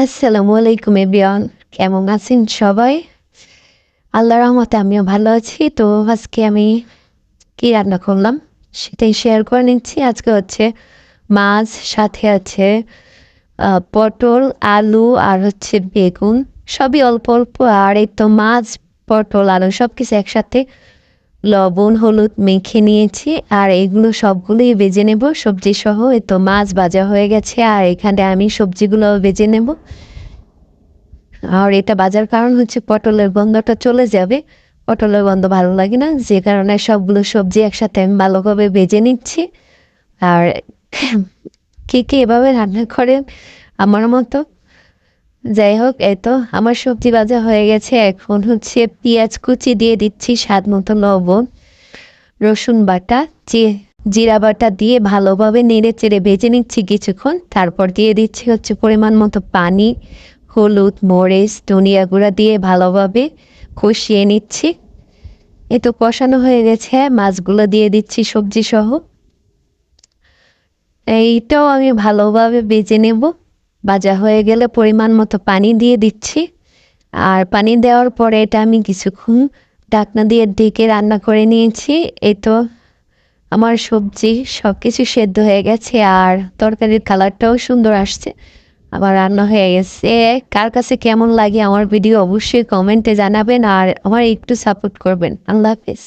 আসসালামু আলাইকুম এভরিওয়ান। কেমন আছেন সবাই? আল্লাহর রহমতে আমিও ভালো আছি। তো আজকে আমি কি রান্না করলাম সেটাই শেয়ার করে নিচ্ছি। আজকে হচ্ছে মাছ, সাথে আছে পটল, আলু আর হচ্ছে বেগুন। সবই অল্প অল্প। আর এই তো মাছ, পটল, আলু সবকিছু একসাথে লবণ হলুদ মেখে নিয়েছি। আর এগুলো সবগুলোই ভেজে নেব সবজি সহ। এই তো মাছ ভাজা হয়ে গেছে, আর এখানে আমি সবজিগুলো ভেজে নেব। আর এটা বাজার কারণ হচ্ছে পটলের গন্ধটা চলে যাবে। পটলের গন্ধ ভালো লাগে না, যে কারণে সবগুলো সবজি একসাথে আমি ভালোভাবে ভেজে নিচ্ছি। আর কে কে এভাবে রান্না করেন আমার মতো? যাই হোক, এই তো আমার সবজি ভাজা হয়ে গেছে। এখন হচ্ছে পেঁয়াজ কুচি দিয়ে দিচ্ছি, স্বাদ মতো লবণ, রসুন বাটা, জিরা বাটা দিয়ে ভালোভাবে নেড়ে চেড়ে ভেজে নিচ্ছি কিছুক্ষণ। তারপর দিয়ে দিচ্ছি হচ্ছে পরিমাণ মতো পানি, হলুদ, মরিচ, ধনিয়া গুঁড়া দিয়ে ভালোভাবে কষিয়ে নিচ্ছি। এই তো কষানো হয়ে গেছে, মাছগুলো দিয়ে দিচ্ছি সবজি সহ। এইটাও আমি ভালোভাবে ভেজে নেব। ভাজা হয়ে গেলে পরিমাণ মতো পানি দিয়ে দিচ্ছি। আর পানি দেওয়ার পরে এটা আমি কিছুক্ষণ ঢাকনা দিয়ে ঢেকে রান্না করে নিয়েছি। এই তো আমার সবজি সবকিছু সেদ্ধ হয়ে গেছে, আর তরকারির কালারটাও সুন্দর আসছে। আমার রান্না হয়ে গেছে। কার কাছে কেমন লাগে আমার ভিডিও অবশ্যই কমেন্টে জানাবেন, আর আমার একটু সাপোর্ট করবেন। আল্লাহ হাফেজ।